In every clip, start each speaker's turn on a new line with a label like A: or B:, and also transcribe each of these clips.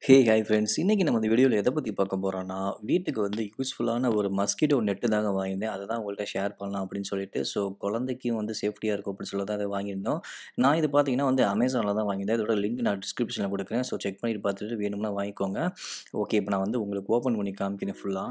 A: Hi friends. இன்னைக்கு நம்ம இந்த வீடியோல எத பத்தி பார்க்க போறோம்னா, வீட்டுக்கு வந்து யூஸ்ஃபுல்லான ஒரு மஸ்கிட்டோ நெட்டு தாங்க வாங்கியிருந்தேன். அத தான் உங்கள்ட்ட ஷேர் பண்ணலாம் அப்படின்னு சொல்லிட்டு. ஸோ குழந்தைக்கும் வந்து சேஃப்டியா இருக்கும் அப்படின்னு சொல்லி தான் அத வாங்கியிருந்தோம். நான் இது பார்த்தீங்கன்னா வந்து Amazonல தான் வாங்கியிருந்தேன். இதோட லிங்க் நான் டிஸ்கிரிப்ஷன்ல குடுக்குறேன். ஸோ செக் பண்ணிட்டு பார்த்துட்டு வேணும்னா வாங்கிக்கோங்க. ஓகே, இப்ப நான் வந்து உங்களுக்கு ஓப்பன் பண்ணி காமிக்கிறேன் ஃபுல்லா.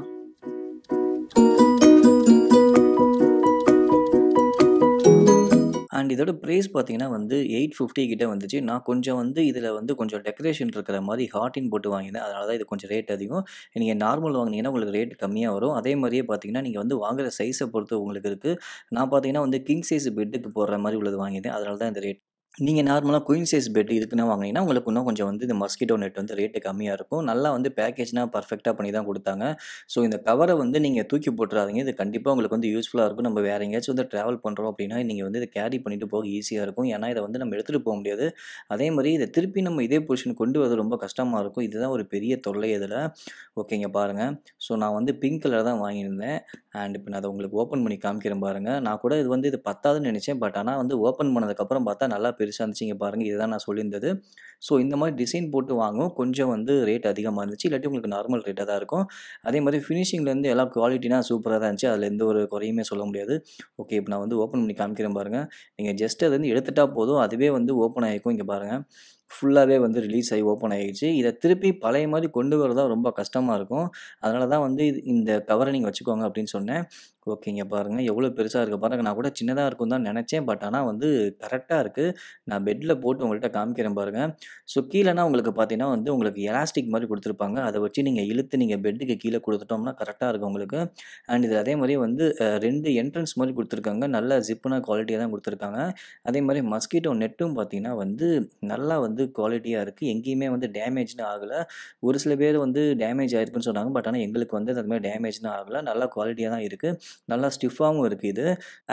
A: அண்ட் இதோட பிரைஸ் பார்த்தீங்கன்னா வந்து 850 கிட்ட வந்துச்சு. நான் கொஞ்சம் வந்து இதில வந்து கொஞ்சம் டெக்கரேஷன் இருக்கிற மாரி ஹார்டின் போட்டு வாங்கியிருந்தேன். அதனால தான் இது கொஞ்சம் ரேட் அதிகம். நீங்க நார்மல் வாங்குனீங்கன்னா உங்களுக்கு ரேட் கம்மியா வரும். அதே மாரியே பார்த்தீங்கன்னா, நீங்க வந்து வாங்குற சைஸ பொறுத்து உங்களுக்கு இருக்கு. நான் பார்த்தீங்கன்னா வந்து கிங் சைஸ் பெட்டுக்கு போடுற மாரி உள்ளது வாங்கியிருந்தேன். அதனால தான் இந்த ரேட். நீங்க நார்மலா குயின் சைஸ் பெட் இதுக்குன்னு வாங்குனீங்கன்னா, உங்களுக்கு இன்னும் கொஞ்சம் வந்து இந்த மஸ்கிட்டோ நெட் வந்து ரேட் கம்மியா இருக்கும். நல்லா வந்து பேக்கேஜ்லாம் பெர்ஃபெக்ட்டா பண்ணி தான் குடுத்தாங்க. ஸோ இந்த கவர வந்து நீங்க தூக்கி போட்டுறாதீங்க. இது கண்டிப்பா உங்களுக்கு வந்து யூஸ்ஃபுல்லா இருக்கும். நம்ம வேற எங்கேயாச்சும் வந்து டிராவல் பண்றோம் அப்படின்னா, நீங்க வந்து இத கேரி பண்ணிட்டு போக ஈஸியா இருக்கும். ஏன்னா, இத வந்து நம்ம எடுத்துட்டு போ முடியாது. அதே மாரி இத திருப்பி நம்ம இதே பொசிஷன் கொண்டு வரது ரொம்ப கஷ்டமா இருக்கும். இதுதான் ஒரு பெரிய தொல்லை இதுல. ஓகேங்க பாருங்க. ஸோ நான் வந்து பிங்க் கலர் தான் வாங்கியிருந்தேன். அண்ட் இப்ப நான் அத உங்களுக்கு ஓப்பன் பண்ணி காமிக்கிறேன் பாருங்க. நான் கூட இது பத்தாதுன்னு நெனச்சேன். பட் ஆனா வந்து ஓப்பன் பண்ணதுக்கப்புறம் பார்த்தா நல்லா பெருசா இருந்துச்சு. இங்க பாருங்க, இதுதான் நான் சொல்லியிருந்தது. ஸோ இந்த மாரி டிசைன் போட்டு வாங்கவும் கொஞ்சம் வந்து ரேட் அதிகமா இருந்துச்சு. இல்லாட்டி உங்களுக்கு நார்மல் ரேட்டா தான் இருக்கும். அதே மாரி ஃபினிஷிங்லேருந்து எல்லாம் குவாலிட்டினா சூப்பரா தான் இருந்துச்சு. அதில எந்த ஒரு குறையுமே சொல்ல முடியாது. ஓகே, இப்ப நான் வந்து ஓப்பன் பண்ணி காமிக்கிறேன் பாருங்க. நீங்க ஜஸ்ட் அத வந்து எடுத்துட்டா போதும். அதுவே வந்து ஓப்பன் ஆயிக்கும். இங்க பாருங்க. ஃபுல்லாவே வந்து ரிலீஸ் ஆயி ஓப்பன் ஆயிருச்சு. இத திருப்பி பழைய மாரி கொண்டு வரது தான் ரொம்ப கஷ்டமா இருக்கும். அதனால தான் வந்து இந்த கவர நீங்க வச்சுக்கோங்க அப்படின்னு சொன்னேன். ஓகேங்க பாருங்க. எவ்வளோ பெருசா இருக்கு பாருங்க. நான் கூட சின்னதா இருக்கும்னு தான் நெனச்சேன். பட் ஆனா வந்து கரெக்ட்டா இருக்கு. நான் பெட்ல போட்டு உங்கள்ட்ட காமிக்கிறேன் பாருங்க. ஸோ கீழனா உங்களுக்கு பார்த்தீங்கன்னா வந்து உங்களுக்கு எலாஸ்டிக் மாரி குடுத்துருப்பாங்க. அத வச்சு நீங்க இழுத்து நீங்க பெட்டுக்கு கீழ குடுத்துட்டோம்னா கரெக்ட்டா இருக்கும் உங்களுக்கு. அண்ட் இது அதே மாரி வந்து 2 என்ட்ரன்ஸ் மாரி குடுத்துருக்காங்க. நல்ல ஜிப்புனா குவாலிட்டியா தான் குடுத்துருக்காங்க. அதே மாரி மஸ்கிட்டோ நெட்டும் பார்த்தீங்கன்னா வந்து நல்லா வந்து குவாலிட்டியா இருக்கு. எங்கேயுமே வந்து டேமேஜ்ன்னு ஆகல. ஒரு சில பேர் வந்து டேமேஜ் ஆயிருக்குன்னு சொன்னாங்க. பட் ஆனா எங்களுக்கு வந்து அது மாரி டேமேஜ்ன்னு ஆகல. நல்லா குவாலிட்டியா தான் இருக்கு. நல்லா ஸ்டிஃப்பாவும் இருக்கு இது.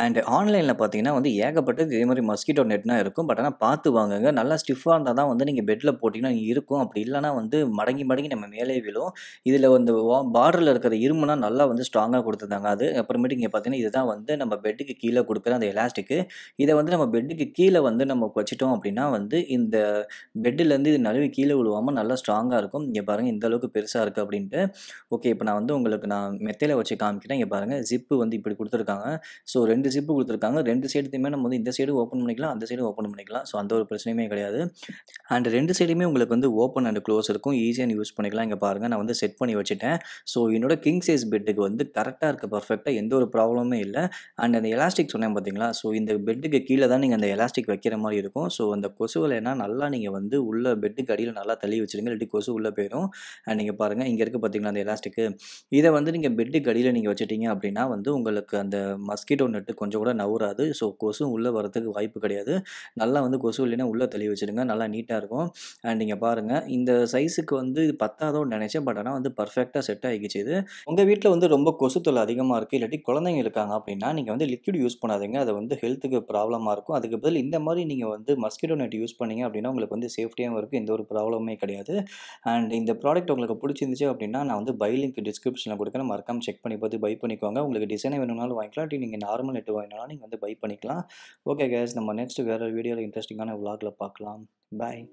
A: அண்ட் ஆன்லைன்ல பார்த்தீங்கன்னா வந்து ஏகப்பட்டது இதே மாரி மஸ்கிட்டோ நெட்னா இருக்கும். பட் ஆனா பார்த்து வாங்குங்க. நல்லா ஸ்டிஃப்பா இருந்தா தான் வந்து நீங்க பெட்ல போட்டீங்கன்னா இருக்கும். அப்படி இல்லன்னா வந்து மடங்கி, மடங்கி நம்ம மேலேயே விழும். இதுல வந்து பார்டர்ல இருக்கிற இரும்புனா நல்லா வந்து ஸ்ட்ராங்கா குடுத்துருந்தாங்க அது. அப்புறமேட்டு இங்க பார்த்தீங்கன்னா, இதுதான் வந்து நம்ம பெட்டுக்கு கீழ குடுக்குற அந்த எலாஸ்டிக்கு. இத வந்து நம்ம பெட்டுக்கு கீழ வந்து நம்ம வச்சுட்டோம் அப்படின்னா வந்து இந்த பெட்டுலேருந்து இது நழுவி கீழ விழுவாம நல்லா ஸ்ட்ராங்கா இருக்கும். இங்க பாருங்க இந்த அளவுக்கு பெருசா இருக்கு அப்படின்ட்டு. ஓகே, இப்ப நான் வந்து உங்களுக்கு நான் மெத்தையில வச்சு காமிக்கிறேன். இங்க பாருங்க, ஜிப்பு வந்து இப்படி குடுத்துருக்காங்க. ஸோ 2 ஜிப்பு குடுத்துருக்காங்க. 2 சைடுத்தையுமே நம்ம வந்து இந்த சைடும் ஓப்பன் பண்ணிக்கலாம், அந்த சைடும் ஓப்பன் பண்ணிக்கலாம். ஸோ அந்த ஒரு பிரச்சனையுமே கிடையாது. அண்ட் 2 சைடுமே உங்களுக்கு வந்து ஓப்பன் அண்ட் க்ளோஸ் இருக்கும். ஈஸியா யூஸ் பண்ணிக்கலாம். இங்க பாருங்க, நான் வந்து செட் பண்ணி வச்சுட்டேன். ஸோ என்னோட கிங் சைஸ் பெட்டுக்கு வந்து கரெக்ட்டா இருக்கு. பெர்ஃபெக்ட்டா எந்த ஒரு ப்ராப்ளமுமே இல்ல. அண்ட் அந்த எலாஸ்டிக் சொன்னேன் பார்த்தீங்களா? ஸோ இந்த பெட்டுக்கு கீழ தான் நீங்க அந்த எலாஸ்டிக் வைக்கிற மாரி இருக்கும். ஸோ அந்த கொசு வலைனா நல்லா நீங்க வந்து உள்ள பெட்டுக்கு அடியில நல்லா தள்ளி வச்சுருங்க. இல்லாட்டி கொசு உள்ள போயிரும். அண்ட் நீங்க பாருங்க, இங்க இருக்கு பார்த்தீங்களா அந்த எலாஸ்டிக்கு? இத வந்து நீங்க பெட்டுக்கு அடியில நீங்க வச்சுட்டீங்க அப்படின்னா வந்து உங்களுக்கு அந்த மஸ்கிட்டோ நெட் கொஞ்சம் கூட நவுராது. ஸோ கொசு உள்ள வரதுக்கு வாய்ப்பு கிடையாது. நல்லா வந்து கொசு இல்லைன்னா உள்ள தள்ளி வச்சுடுங்க. நல்லா நீட்டா இருக்கும். அண்ட் நீங்க பாருங்க, இந்த சைஸுக்கு வந்து இது பத்தாதோன்னு நெனச்சேன். பட் ஆனா வந்து பெர்ஃபெக்ட்டா செட் ஆகிக்கிச்சு இது. உங்க வீட்ல வந்து ரொம்ப கொசு தொல்லை அதிகமா இருக்கு, இல்லாட்டி குழந்தைங்க இருக்காங்க அப்படின்னா, நீங்க வந்து லிக்விட் யூஸ் பண்ணாதீங்க. அது வந்து ஹெல்த்துக்கு ப்ராப்ளமா இருக்கும். அதுக்கு பதில் இந்த மாரி நீங்க வந்து மஸ்கிட்டோ நெட் யூஸ் பண்ணீங்க அப்படின்னா, உங்களுக்கு வந்து சேஃப்டியாவும் இருக்கும். எந்த ஒரு ப்ராப்ளமுமே கிடையாது. அண்ட் இந்த ப்ராடக்ட் உங்களுக்கு புடிச்சிருந்துச்சு அப்படின்னா, நான் வந்து பை லிங்க் டிஸ்கிரிப்ஷன்ல குடுக்குறேன். மறக்காம செக் பண்ணி பார்த்து பை பண்ணிக்கோங்க. உங்களுக்கு டிசைனா வேணும்னாலும் வாங்கிக்கலாம். இல்லாட்டி நீங்க நார்மல் நெட் வேணும்னாலும் நீங்க வந்து பை பண்ணிக்கலாம். ஓகே கைஸ், நம்ம நெக்ஸ்ட் வேற வீடியோல இன்ட்ரஸ்டிங்கான விளாக்ல பார்க்கலாம். பாய்.